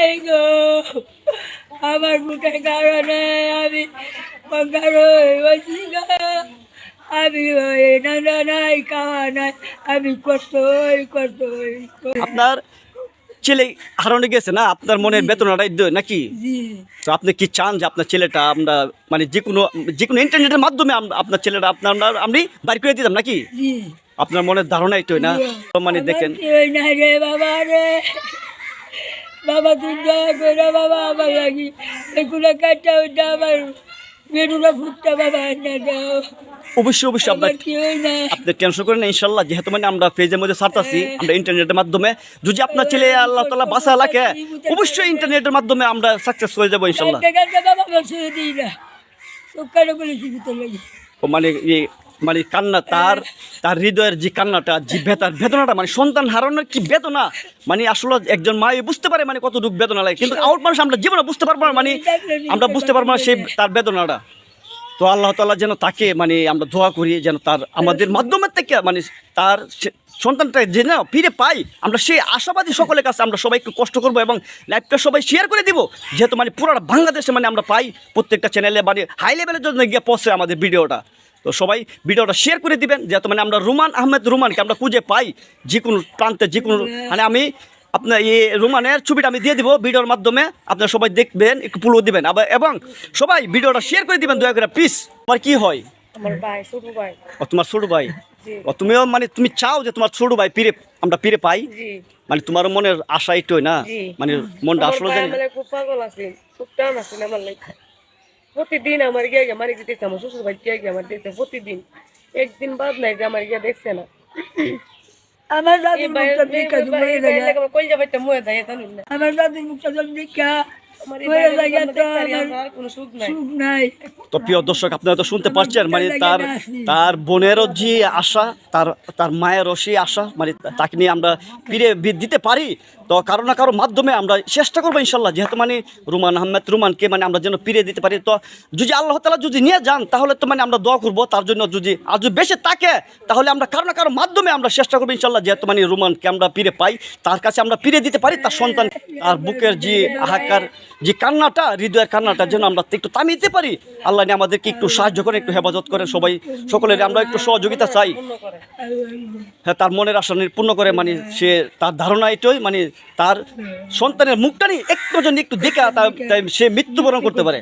নেই গো, আমার বুকের কারণে আমি অঙ্গার হয়েছি গো। আমি নানা নাই, খাওয়া নাই, আমি কষ্ট হই। আপনার ছেলে হারানো গেছে না, আপনার মনের বেদনাটাই নাকি? জি তো আপনি কি চান যে আপনার ছেলেটা আমরা মানে যে কোনো ইন্টারনেটের মাধ্যমে আপনার ছেলেটা আমি বাইর করে দিতাম নাকি? জি আপনার মনের ধারণা এটাই না? তো মানে দেখেন, কেউই নাই রে বাবা রে, বাবা তুই দয়া করে বাবা আমার লাগি এগুলো কাটটা ওইটা আমার মেরুরা ফুটটা বাবা এনে দাও। অবশ্যই আপনার আমার কেউই নাই। আপনি টেনশন করেন না, ইনশাল্লাহ। যেহেতু মানে আমরা পেজের মধ্যে ছাড়তাছি, আমরা ইন্টারনেটের মাধ্যমে যদি আপনার ছেলে আল্লাহ তাআলা বাঁচা লাগে, অবশ্যই ইন্টারনেটের মাধ্যমে আমরা সাকসেস হয়ে যাবো ইনশাল্লাহ। কাটতে বাবা বলছে দিই না, সকালে বলেছি ভিতর লাগে। ও মানে কান্না, তার হৃদয়ের যে কান্নাটা, যে বেদনাটা, মানে সন্তান হারানোর কি বেদনা, মানে আসলে একজন মা বুঝতে পারে মানে কত দুঃখ বেদনা লাগে, কিন্তু আউট মানুষ আমরা জীবনে বুঝতে পারবো না, মানে আমরা বুঝতে পারবো না সেই তার বেদনাটা। তো আল্লাহ তাআলা যেন তাকে মানে আমরা দোয়া করি যেন তার আমাদের মাধ্যমের থেকে মানে তার সন্তানটা যেন ফিরে পাই, আমরা সেই আশাবাদী সকলের কাছে আমরা সবাই একটু কষ্ট করবো এবং লাইভটা সবাই শেয়ার করে দিব, যেহেতু মানে পুরো বাংলাদেশে মানে আমরা পাই প্রত্যেকটা চ্যানেলে মানে হাই লেভেলের জন্য গিয়ে পৌঁছে আমাদের ভিডিওটা। তো সবাই ভিডিওটা শেয়ার করে দিবেন, যেহেতু মানে আমরা রুমান আহমেদ রুমানকে আমরা খুঁজে পাই যে কোনো প্রান্তে, যে কোনো মানে আমি আপনার এই রুমানের ছবিটা আমি দিয়ে দিব ভিডিওর মাধ্যমে, আপনারা সবাই দেখবেন, একটু পুলো দিবেন আবার, এবং সবাই ভিডিওটা শেয়ার করে দিবেন দয়া করে প্লিজ। তোমার কি হয়? আমার ভাই, ছোট ভাই। ও তোমার ছোট ভাই। জি। ও তুমিও মানে তুমি চাও যে তোমার ছোট ভাই আমরা ফিরে পাই, জি মানে তোমার মনের আশা এটাই না? জি। মানে মনটা আসলে জানি আমার খুব পাগল আছে, খুব টান আছে আমার লাগে। প্রতিদিন আমার গিয়ে আমার দেখছে, আমার শ্বশুর ভাই গিয়ে আমার দেখছে প্রতিদিন, একদিন বাদ নাই যে আমার গিয়ে দেখছে না। আমার দাদির মুখটা দেখা মরে যায়, কলজা ভাইটা মরে যায় জানুন না। আমার দাদির মুখটা দেখা আমার মরে যায়, তো আমার কোনো সুখ নাই। সুখ নাই। তো প্রিয় দর্শক, আপনারা তো শুনতে পাচ্ছেন মানে তার বোনেরও যে আশা, তার মায়েরও সেই আশা, মানে তাকে নিয়ে আমরা ফিরে দিতে পারি। তো কারো না কারো মাধ্যমে আমরা চেষ্টা করবো ইনশাল্লাহ, যেহেতু মানে রুমান আহমেদ রুমানকে মানে আমরা যেন ফিরে দিতে পারি। তো যদি আল্লাহ তাআলা যদি নিয়ে যান তাহলে তো মানে আমরা দোয়া করবো তার জন্য, যদি বেঁচে থাকে তাহলে আমরা কারো না কারো মাধ্যমে আমরা চেষ্টা করবো ইনশাল্লাহ, যেহেতু মানে রুমানকে আমরা ফিরে পাই, তার কাছে আমরা ফিরে দিতে পারি তার সন্তান, তার বুকের যে হাহাকার, যে কান্নাটা, হৃদয়ের কান্নাটা যেন আমরা একটু থামিয়ে দিতে পারি। আল্লাহ নিয়ে আমাদেরকে একটু সাহায্য করেন, একটু হেফাজত করেন, সকলের আমরা একটু সহযোগিতা চাই। হ্যাঁ, তার মনের আশা পূর্ণ করে, মানে সে তার ধারণা এটাই, মানে তার সন্তানের মুখটা নিয়ে একটু দেখে সে মৃত্যুবরণ করতে পারে।